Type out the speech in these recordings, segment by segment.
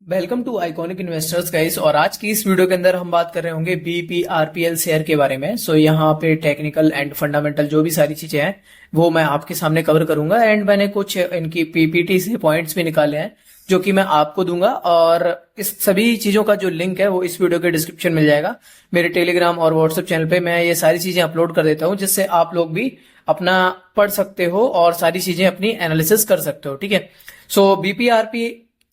Welcome to iconic investors guys. और आज की इस वीडियो के अंदर हम बात कर रहे होंगे बीपीआरपीएल शेयर के बारे में। सो यहाँ पे टेक्निकल एंड फंडामेंटल जो भी सारी चीजें हैं वो मैं आपके सामने कवर करूंगा। एंड मैंने कुछ इनकी पीपीटी से पॉइंट्स भी निकाले हैं जो कि मैं आपको दूंगा। और इस सभी चीजों का जो लिंक है वो इस वीडियो के डिस्क्रिप्शन मिल जाएगा। मेरे टेलीग्राम और व्हाट्सएप चैनल पे मैं ये सारी चीजें अपलोड कर देता हूँ, जिससे आप लोग भी अपना पढ़ सकते हो और सारी चीजें अपनी एनालिसिस कर सकते हो। ठीक है। सो बीपीआरपी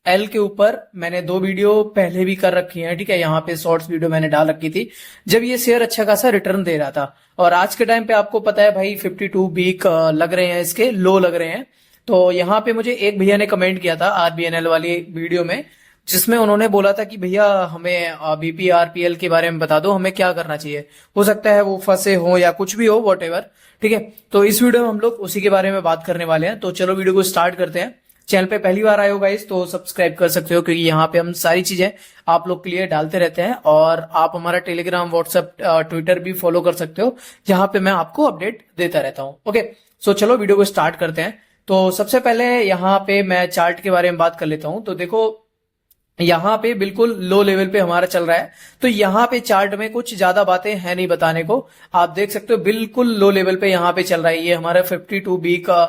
एल के ऊपर मैंने 2 वीडियो पहले भी कर रखी हैं। ठीक है। यहाँ पे शॉर्ट्स वीडियो मैंने डाल रखी थी जब ये शेयर अच्छा खासा रिटर्न दे रहा था। और आज के टाइम पे आपको पता है भाई 52 वीक लग रहे हैं, इसके लो लग रहे हैं। तो यहाँ पे मुझे एक भैया ने कमेंट किया था आरबीएनएल वाली वीडियो में, जिसमें उन्होंने बोला था कि भैया हमें बीपीआरपीएल के बारे में बता दो, हमें क्या करना चाहिए। हो सकता है वो फंसे हो या कुछ भी हो, वॉट एवर। ठीक है। तो इस वीडियो में हम लोग उसी के बारे में बात करने वाले हैं। तो चलो वीडियो को स्टार्ट करते हैं। चैनल पे पहली बार आए हो गाइस तो सब्सक्राइब कर सकते हो, क्योंकि यहाँ पे हम सारी चीजें आप लोग के लिए डालते रहते हैं। और आप हमारा टेलीग्राम, व्हाट्सएप, ट्विटर भी फॉलो कर सकते हो, जहां पे मैं आपको अपडेट देता रहता हूँ। ओके। सो चलो वीडियो को स्टार्ट करते हैं। तो सबसे पहले यहाँ पे मैं चार्ट के बारे में बात कर लेता हूँ। तो देखो यहाँ पे बिल्कुल लो लेवल पे हमारा चल रहा है। तो यहाँ पे चार्ट में कुछ ज्यादा बातें हैं नहीं बताने को। आप देख सकते हो बिल्कुल लो लेवल पे यहाँ पे चल रहा है। ये हमारा 52 बी का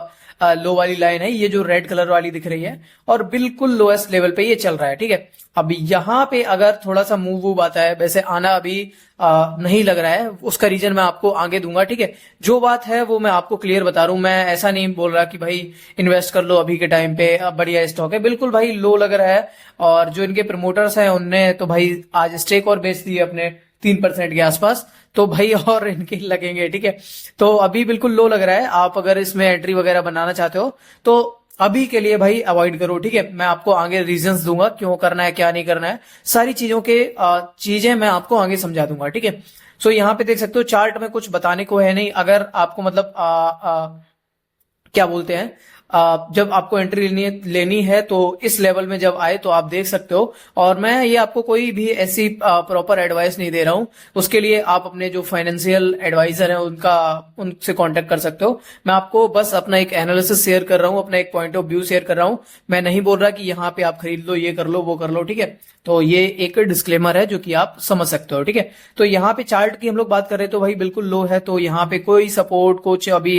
लो वाली लाइन है, ये जो रेड कलर वाली दिख रही है, और बिल्कुल लोएस्ट लेवल पे ये चल रहा है। ठीक है। अब यहाँ पे अगर थोड़ा सा मूव वूव आता है, वैसे आना अभी नहीं लग रहा है, उसका रीजन मैं आपको आगे दूंगा। ठीक है। जो बात है वो मैं आपको क्लियर बता रहा हूं। मैं ऐसा नहीं बोल रहा कि भाई इन्वेस्ट कर लो अभी के टाइम पे, अब बढ़िया स्टॉक है। बिल्कुल भाई लो लग रहा है। और जो इनके प्रमोटर्स हैं उनने तो भाई आज स्टेक और बेच दिए अपने 3% के आसपास। तो भाई और इनके लगेंगे। ठीक है। तो अभी बिल्कुल लो लग रहा है। आप अगर इसमें एंट्री वगैरह बनाना चाहते हो तो अभी के लिए भाई अवॉइड करो। ठीक है। मैं आपको आगे रीजंस दूंगा क्यों करना है क्या नहीं करना है, सारी चीजों के चीजें मैं आपको आगे समझा दूंगा। ठीक है। सो यहाँ पे देख सकते हो चार्ट में कुछ बताने को है नहीं। अगर आपको मतलब क्या बोलते हैं, जब आपको एंट्री लेनी है तो इस लेवल में जब आए तो आप देख सकते हो। और मैं ये आपको कोई भी ऐसी प्रॉपर एडवाइस नहीं दे रहा हूं। उसके लिए आप अपने जो फाइनेंशियल एडवाइजर हैं उनसे कांटेक्ट कर सकते हो। मैं आपको बस अपना एक एनालिसिस शेयर कर रहा हूं, अपना एक पॉइंट ऑफ व्यू शेयर कर रहा हूं। मैं नहीं बोल रहा कि यहाँ पे आप खरीद लो, ये कर लो, वो कर लो। ठीक है। तो ये एक डिस्क्लेमर है जो कि आप समझ सकते हो। ठीक है। तो यहाँ पे चार्ट की हम लोग बात कर रहे हैं तो भाई बिल्कुल लो है। तो यहाँ पे कोई सपोर्ट कुछ अभी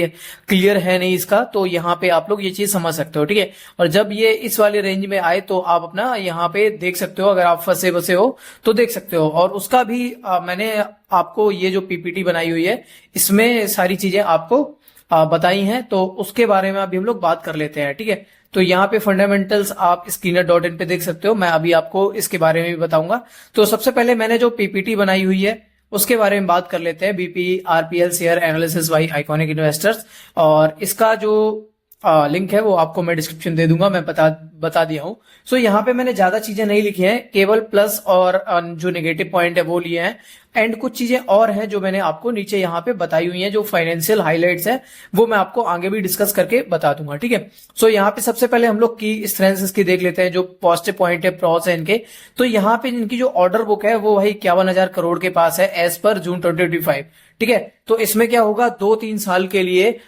क्लियर है नहीं इसका। तो यहाँ पे आप लोग ये चीज समझ सकते हो। ठीक है। और जब ये इस वाले रेंज में आए तो आप अपना यहाँ पे देख सकते हो, अगर आप फंसे बसे हो तो देख सकते हो। और उसका भी मैंने आपको ये जो पीपीटी बनाई हुई है इसमें सारी चीजें आपको बताई हैं, तो उसके बारे में अभी हम लोग बात कर लेते हैं। ठीक है। तो यहाँ पे फंडामेंटल्स आप स्क्रीनर.इन पे देख सकते हो। मैं अभी आपको इसके बारे में भी बताऊंगा। तो सबसे पहले मैंने जो पीपीटी बनाई हुई है उसके बारे में बात कर लेते हैं। BPRPL share analysis by iconic investors. और इसका जो लिंक है वो आपको मैं डिस्क्रिप्शन दे दूंगा, मैं बता दिया हूं। सो यहाँ पे मैंने ज्यादा चीजें नहीं लिखी हैं, केवल प्लस और जो नेगेटिव पॉइंट है वो लिए हैं। एंड कुछ चीजें और हैं जो मैंने आपको नीचे यहाँ पे बताई हुई हैं, जो फाइनेंशियल हाइलाइट्स है वो मैं आपको आगे भी डिस्कस करके बता दूंगा। ठीक है। सो यहाँ पे सबसे पहले हम लोग की स्ट्रेंथ्स की देख लेते हैं, जो पॉजिटिव पॉइंट है, प्रॉस है इनके। तो यहाँ पे इनकी जो ऑर्डर बुक है वो भाई 51,000 करोड़ के पास है एज पर जून 2025। ठीक है। तो इसमें क्या होगा, 2-3 साल के लिए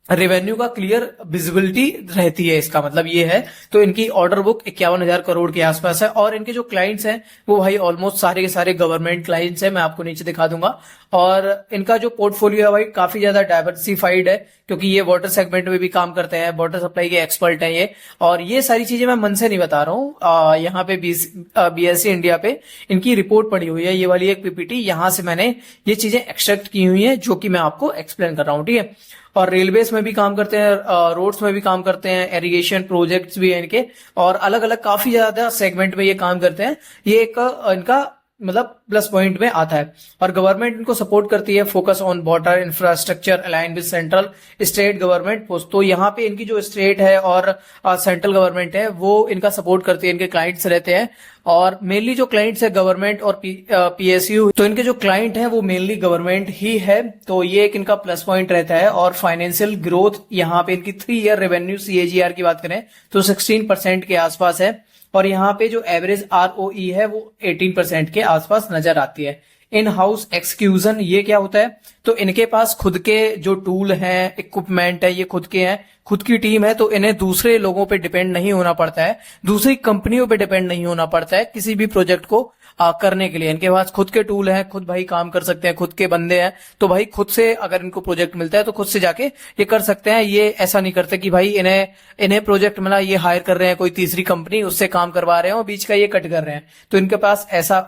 रेवेन्यू का क्लियर विजिबिलिटी रहती है, इसका मतलब ये है। तो इनकी ऑर्डर बुक 51,000 करोड़ के आसपास है। और इनके जो क्लाइंट्स हैं वो भाई ऑलमोस्ट सारे के सारे गवर्नमेंट क्लाइंट्स हैं, मैं आपको नीचे दिखा दूंगा। और इनका जो पोर्टफोलियो है भाई काफी ज्यादा डाइवर्सिफाइड है, क्योंकि ये वाटर सेगमेंट में भी काम करते हैं, वाटर सप्लाई के एक्सपर्ट हैं ये। और ये सारी चीजें मैं मन से नहीं बता रहा हूँ। यहाँ पे बीएससी इंडिया पे इनकी रिपोर्ट पड़ी हुई है, ये वाली एक पीपीटी, यहां से मैंने ये चीजें एक्सट्रैक्ट की हुई है जो कि मैं आपको एक्सप्लेन कर रहा हूँ। ठीक है। और रेलवेज में भी काम करते हैं, रोड्स में भी काम करते हैं, इरिगेशन प्रोजेक्ट्स भी हैं इनके, और अलग अलग काफी ज्यादा सेगमेंट में ये काम करते हैं। ये एक इनका मतलब प्लस पॉइंट में आता है। और गवर्नमेंट इनको सपोर्ट करती है, focus on water infrastructure align with central state government post. तो यहाँ पे इनकी जो स्टेट है और सेंट्रल गवर्नमेंट है वो इनका सपोर्ट करती है, इनके क्लाइंट्स रहते हैं। और मेनली जो क्लाइंट्स है गवर्नमेंट और पीएसयू, तो इनके जो क्लाइंट है वो मेनली गवर्नमेंट ही है। तो ये एक इनका प्लस पॉइंट रहता है। और फाइनेंशियल ग्रोथ यहाँ पे इनकी 3 ईयर रेवेन्यू सीएजीआर की बात करें तो 16% के आसपास है। और यहाँ पे जो एवरेज आरओई है वो 18% के आसपास नजर आती है। इन हाउस एक्सक्यूजन ये क्या होता है, तो इनके पास खुद के जो टूल हैं, इक्विपमेंट है, ये खुद के हैं, खुद की टीम है, तो इन्हें दूसरे लोगों पे डिपेंड नहीं होना पड़ता है, दूसरी कंपनियों पे डिपेंड नहीं होना पड़ता है किसी भी प्रोजेक्ट को करने के लिए। इनके पास खुद के टूल हैं, खुद भाई काम कर सकते हैं, खुद के बंदे हैं, तो भाई खुद से अगर इनको प्रोजेक्ट मिलता है तो खुद से जाके ये कर सकते हैं। ये ऐसा नहीं करते कि भाई इन्हें इन्हें प्रोजेक्ट मिला, ये हायर कर रहे हैं कोई तीसरी कंपनी, उससे काम करवा रहे हैं और बीच का ये कट कर रहे हैं, तो इनके पास ऐसा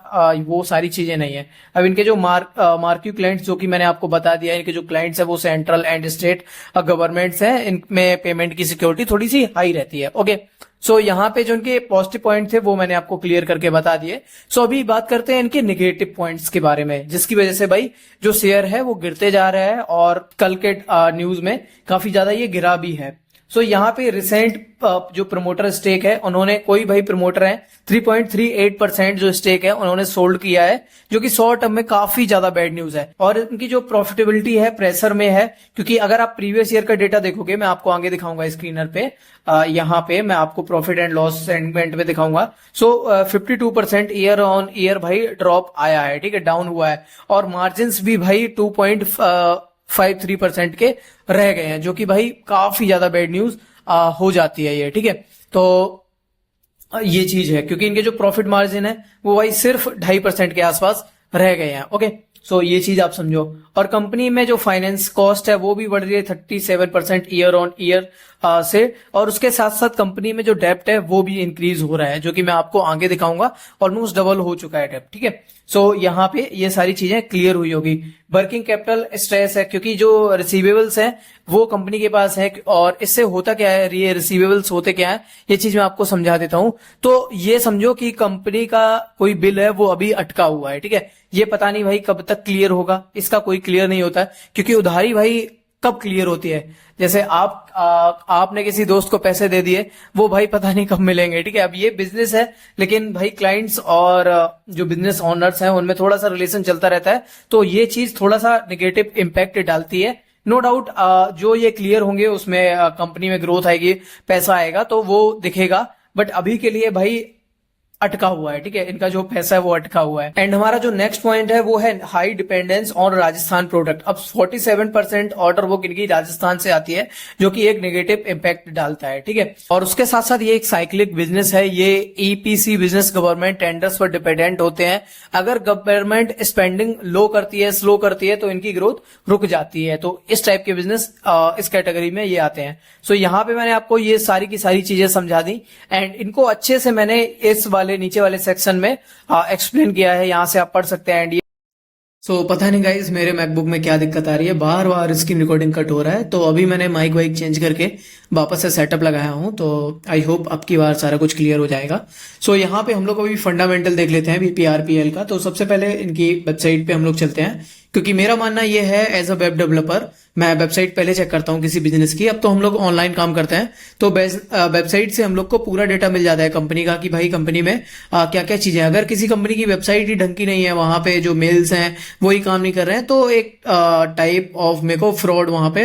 वो सारी चीजें नहीं है। अब इनके जो मार्क्यू क्लाइंट्स, जो कि मैंने आपको बता दिया, इनके जो क्लाइंट्स है वो सेंट्रल एंड स्टेट गवर्नमेंट्स हैं, इनमें पेमेंट की सिक्योरिटी थोड़ी सी हाई रहती है। ओके, सो यहाँ पे जो इनके पॉजिटिव पॉइंट थे वो मैंने आपको क्लियर करके बता दिए। सो अभी बात करते हैं इनके नेगेटिव पॉइंट्स के बारे में, जिसकी वजह से भाई जो शेयर है वो गिरते जा रहा है और कल के न्यूज में काफी ज्यादा ये गिरा भी है। सो यहाँ पे रिसेंट जो प्रमोटर स्टेक है, उन्होंने कोई भाई प्रमोटर है 3.38% जो स्टेक है उन्होंने सोल्ड किया है, जो कि शॉर्ट टर्म में काफी ज्यादा बैड न्यूज है। और इनकी जो प्रॉफिटेबिलिटी है प्रेशर में है, क्योंकि अगर आप प्रीवियस ईयर का डेटा देखोगे, मैं आपको आगे दिखाऊंगा स्क्रीनर पे, यहाँ पे मैं आपको प्रॉफिट एंड लॉस सेगमेंट में दिखाऊंगा। सो 52% ईयर ऑन ईयर भाई ड्रॉप आया है, ठीक है, डाउन हुआ है, और मार्जिन भी भाई 2.53% के रह गए हैं, जो कि भाई काफी ज्यादा बैड न्यूज हो जाती है ये, ठीक है। तो ये चीज है, क्योंकि इनके जो प्रॉफिट मार्जिन है वो भाई सिर्फ 2.5% के आसपास रह गए हैं। ओके, सो ये चीज आप समझो। और कंपनी में जो फाइनेंस कॉस्ट है वो भी बढ़ रही है 37% ईयर ऑन ईयर से, और उसके साथ साथ कंपनी में जो डेप्ट है वो भी इंक्रीज हो रहा है, जो कि मैं आपको आगे दिखाऊंगा, ऑलमोस्ट डबल हो चुका है डेप्ट, ठीक है। सो यहाँ पे ये सारी चीजें क्लियर हुई होगी। वर्किंग कैपिटल स्ट्रेस है, क्योंकि जो रिसीवेबल्स है वो कंपनी के पास है, और इससे होता क्या है, ये रिसीवेबल्स होते क्या है, ये चीज मैं आपको समझा देता हूं। तो ये समझो कि कंपनी का कोई बिल है वो अभी अटका हुआ है, ठीक है, ये पता नहीं भाई कब तक क्लियर होगा, इसका कोई क्लियर नहीं होता है, क्योंकि उधारी भाई कब क्लियर होती है, जैसे आपने किसी दोस्त को पैसे दे दिए, वो भाई पता नहीं कब मिलेंगे, ठीक है। अब ये बिजनेस है, लेकिन भाई क्लाइंट्स और जो बिजनेस ओनर्स हैं उनमें थोड़ा सा रिलेशन चलता रहता है, तो ये चीज थोड़ा सा नेगेटिव इम्पैक्ट डालती है। नो डाउट जो ये क्लियर होंगे उसमें कंपनी में ग्रोथ आएगी, पैसा आएगा, तो वो दिखेगा, बट अभी के लिए भाई अटका हुआ है, ठीक है, इनका जो पैसा है वो अटका हुआ है। एंड हमारा जो नेक्स्ट पॉइंट है वो है high dependence on Rajasthan product. अब 47% ऑर्डर बुक इनकी राजस्थान से आती है, जो कि एक नेगेटिव इम्पैक्ट डालता है, ठीक है। और उसके साथ साथ ये एक साइक्लिक बिजनेस है, ये ईपीसी बिजनेस गवर्नमेंट टेंडर्स पर डिपेंडेंट होते हैं। अगर गवर्नमेंट स्पेंडिंग लो करती है, स्लो करती है, तो इनकी ग्रोथ रुक जाती है। तो इस टाइप के बिजनेस इस कैटेगरी में ये आते हैं। सो यहाँ पे मैंने आपको ये सारी की सारी चीजें समझा दी, एंड इनको अच्छे से मैंने इस वाले नीचे वाले सेक्शन में एक्सप्लेन किया है, यहां से आप पढ़ सकते हैं। एंड सो पता नहीं गाइस मेरे मैकबुक में क्या दिक्कत आ रही है, बार बार इसकी रिकॉर्डिंग कट हो रहा है, तो अभी मैंने माइक वाइक चेंज करके वापस से सेटअप लगाया हूं, तो आई होप अब की बार सारा कुछ क्लियर हो जाएगा। सो यहाँ पे हम लोग अभी फंडामेंटल देख लेते हैं बीपीआरपीएल का। तो सबसे पहले इनकी वेबसाइट पे हम लोग चलते हैं, क्योंकि मेरा मानना ये है एज अ वेब डेवलपर मैं वेबसाइट पहले चेक करता हूँ किसी बिजनेस की। अब तो हम लोग ऑनलाइन काम करते हैं, तो वेबसाइट से हम लोग को पूरा डेटा मिल जाता है कंपनी का, कि भाई कंपनी में क्या क्या चीजें। अगर किसी कंपनी की वेबसाइट ही ढंग की नहीं है, वहां पे जो मेल्स हैं वही काम नहीं कर रहे हैं, तो एक टाइप ऑफ मेरे को फ्रॉड वहां पे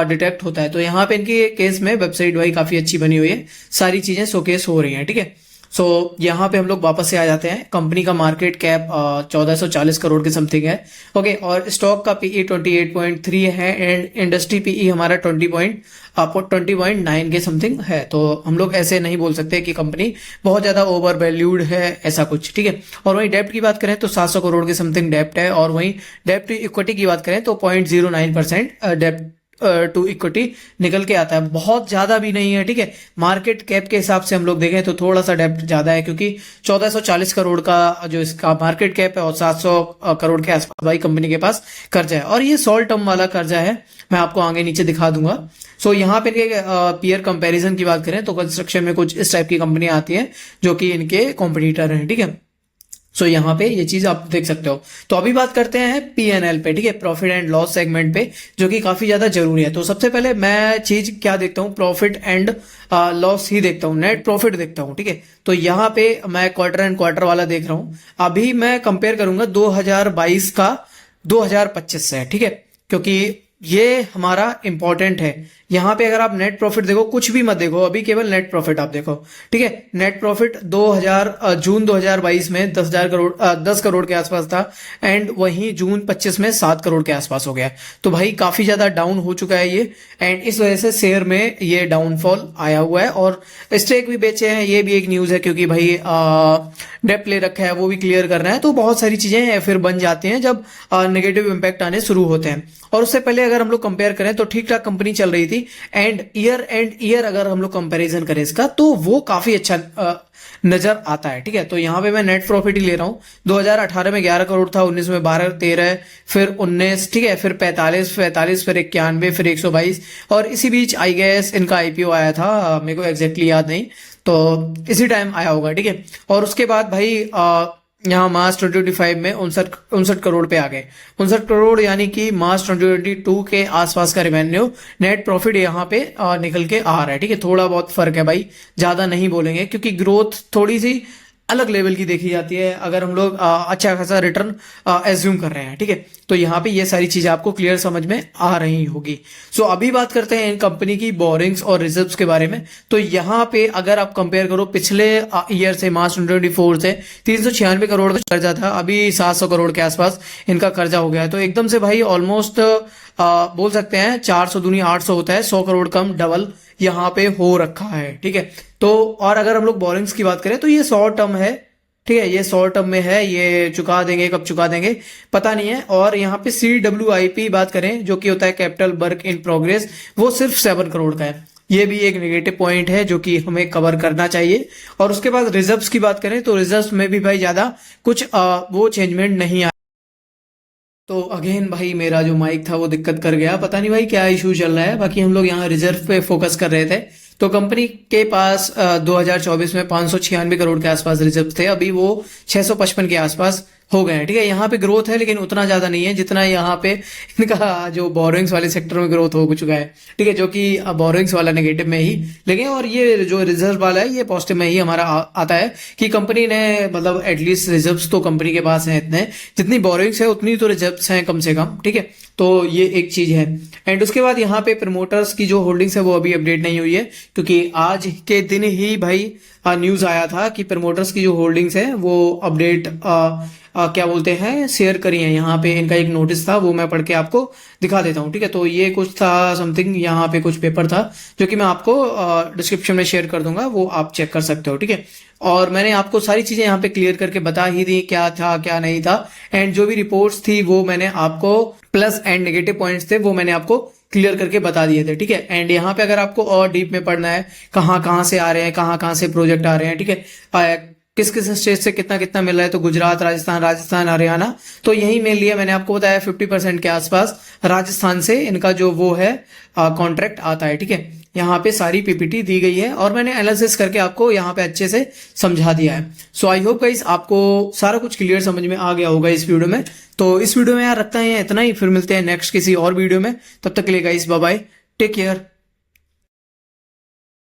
डिटेक्ट होता है। तो यहाँ पे इनके केस में वेबसाइट भाई काफी अच्छी बनी हुई है, सारी चीजें शोकेस हो रही हैं, ठीक है। सो यहाँ पे हम लोग वापस से आ जाते हैं। कंपनी का मार्केट कैप 1440 करोड़ के समथिंग है, ओके, और स्टॉक का पीई 28.3 है, एंड इंडस्ट्री पीई हमारा 20.9 के समथिंग है। तो हम लोग ऐसे नहीं बोल सकते कि कंपनी बहुत ज्यादा ओवर वैल्यूड है, ऐसा कुछ, ठीक है। और वहीं डेप्ट की बात करें तो 700 करोड़ के समथिंग डेप्ट है, और वहीं डेप्ट टू इक्विटी की बात करें तो 0.09% डेप्ट टू इक्विटी निकल के आता है, बहुत ज्यादा भी नहीं है, ठीक है। मार्केट कैप के हिसाब से हम लोग देखें तो थोड़ा सा डेप्ट ज्यादा है, क्योंकि 1440 करोड़ का जो इसका मार्केट कैप है और 700 करोड़ के आसपास भाई कंपनी के पास कर्जा है, और ये शॉर्ट टर्म वाला कर्जा है, मैं आपको आगे नीचे दिखा दूंगा। सो यहाँ पे पीयर कंपैरिजन की बात करें तो कंस्ट्रक्शन में कुछ इस टाइप की कंपनियां आती हैं जो कि इनके कॉम्पिटिटर हैं, ठीक है। सो यहाँ पे ये चीज आप देख सकते हो। तो अभी बात करते हैं पीएनएल पे, ठीक है, प्रॉफिट एंड लॉस सेगमेंट पे, जो कि काफी ज्यादा जरूरी है। तो सबसे पहले मैं चीज क्या देखता हूँ, प्रॉफिट एंड लॉस ही देखता हूँ, नेट प्रॉफिट देखता हूँ, ठीक है। तो यहाँ पे मैं क्वार्टर एंड क्वार्टर वाला देख रहा हूँ। अभी मैं कंपेयर करूंगा 2022 का 2025 से, ठीक है, क्योंकि ये हमारा इंपॉर्टेंट है यहाँ पे अगर आप नेट प्रॉफिट देखो, कुछ भी मत देखो अभी, केवल नेट प्रॉफिट आप देखो, ठीक है। नेट प्रॉफिट 2000 जून 2022 में 10 करोड़ के आसपास था, एंड वहीं जून 25 में 7 करोड़ के आसपास हो गया। तो भाई काफी ज्यादा डाउन हो चुका है ये, एंड इस वजह से शेयर में ये डाउनफॉल आया हुआ है। और स्टेक भी बेचे हैं, ये भी एक न्यूज है, क्योंकि भाई डेप्ट ले रखा है वो भी क्लियर करना है। तो बहुत सारी चीजें फिर बन जाती हैं जब नेगेटिव इंपैक्ट आने शुरू होते हैं। और उससे पहले अगर हम लोग कंपेयर करें तो ठीक ठाक कंपनी चल रही थी, एंड ईयर अगर हम लोग कंपैरिजन करें इसका, तो वो काफी अच्छा नजर आता है, ठीक है। तो यहाँ पे मैं नेट प्रॉफिट ही ले रहा हूँ। 2018 में 11 करोड़ था, 19 में 12-13, फिर 19, ठीक है, फिर 45, फिर 91, फिर 122, और इसी बीच आई गेस इनका आईपीओ आया था, मेरे को एग्जैक्टली याद नहीं, तो इसी टाइम आया होगा, ठीक है। और उसके बाद भाई यहाँ मार्च 2025 में 59 करोड़ पे आ गए। 59 करोड़ यानी कि मार्च 2022 के आसपास का रेवेन्यू, नेट प्रॉफिट यहाँ पे निकल के आ रहा है, ठीक है। थोड़ा बहुत फर्क है भाई, ज्यादा नहीं बोलेंगे, क्योंकि ग्रोथ थोड़ी सी अलग लेवल की देखी जाती है अगर हम लोग अच्छा खासा रिटर्न एज्यूम कर रहे हैं, ठीक है। तो यहाँ पे ये सारी चीजें आपको क्लियर समझ में आ रही होगी। सो अभी बात करते हैं इन कंपनी की बोरिंग्स और रिजर्व्स के बारे में। तो यहाँ पे अगर आप कंपेयर करो पिछले ईयर से, मार्च 2024 से, 396 करोड़ का कर्जा था, अभी 700 करोड़ के आसपास इनका कर्जा हो गया है। तो एकदम से भाई ऑलमोस्ट बोल सकते हैं 400 दूनी 800 होता है, 100 करोड़ कम डबल यहाँ पे हो रखा है, ठीक है। तो और अगर हम लोग बोरिंग्स की बात करें तो ये शॉर्ट टर्म है, ठीक है, ये शॉर्ट टर्म में है, ये चुका देंगे, कब चुका देंगे पता नहीं है। और यहाँ पे CWIP बात करें, जो कि होता है कैपिटल वर्क इन प्रोग्रेस, वो सिर्फ 7 करोड़ का है। ये भी एक नेगेटिव पॉइंट है जो कि हमें कवर करना चाहिए। और उसके बाद रिजर्व्स की बात करें तो रिजर्व्स में भी भाई ज्यादा कुछ वो चेंजमेंट नहीं आया। तो अगेन भाई मेरा जो माइक था वो दिक्कत कर गया, पता नहीं भाई क्या इशू चल रहा है। बाकी हम लोग यहाँ रिजर्व पे फोकस कर रहे थे। तो कंपनी के पास 2024 में 596 करोड़ के आसपास रिजर्व थे, अभी वो 655 के आसपास हो गए हैं, ठीक है। यहाँ पे ग्रोथ है लेकिन उतना ज्यादा नहीं है जितना यहाँ पे इनका जो बोरोइंग्स वाले सेक्टर में ग्रोथ हो चुका है, ठीक है, जो कि बोरोइंग्स वाला नेगेटिव में ही लेकिन, और ये जो रिजर्व वाला है ये पॉजिटिव में ही हमारा आता है कि कंपनी ने मतलब एटलीस्ट रिजर्व्स तो कंपनी के पास हैं इतने, जितनी बोरोइंग्स है उतनी तो रिजर्व्स हैं कम से कम, ठीक है। तो ये एक चीज है। एंड उसके बाद यहाँ पे प्रमोटर्स की जो होल्डिंग्स है वो अभी अपडेट नहीं हुई है, क्योंकि आज के दिन ही भाई न्यूज आया था कि प्रमोटर्स की जो होल्डिंग्स है वो अपडेट क्या बोलते हैं शेयर करी है। यहाँ पे इनका एक नोटिस था, वो मैं पढ़ के आपको दिखा देता हूँ, ठीक है। तो ये कुछ था समथिंग, यहाँ पे कुछ पेपर था जो कि मैं आपको डिस्क्रिप्शन में शेयर कर दूंगा, वो आप चेक कर सकते हो, ठीक है। और मैंने आपको सारी चीजें यहाँ पे क्लियर करके बता ही दी, क्या था क्या नहीं था, एंड जो भी रिपोर्ट्स थी वो मैंने आपको, प्लस एंड नेगेटिव पॉइंट्स थे वो मैंने आपको क्लियर करके बता दिए थे, ठीक है। एंड यहाँ पे अगर आपको और डीप में पढ़ना है, कहाँ कहाँ से आ रहे हैं, कहाँ कहाँ से प्रोजेक्ट आ रहे हैं, ठीक है, किस किस स्टेट से कितना कितना मिल रहा है, तो गुजरात, राजस्थान, हरियाणा, तो यही मेन लिया मैंने आपको बताया 50% के आसपास राजस्थान से इनका जो वो है कॉन्ट्रैक्ट आता है, ठीक है। यहाँ पे सारी पीपीटी दी गई है और मैंने एनालिसिस करके आपको यहाँ पे अच्छे से समझा दिया है। सो आई होप गाइस आपको सारा कुछ क्लियर समझ में आ गया होगा इस वीडियो में। तो इस वीडियो में यार रखता है इतना ही, फिर मिलते हैं नेक्स्ट किसी और वीडियो में, तब तक के लिए guys bye bye, take care.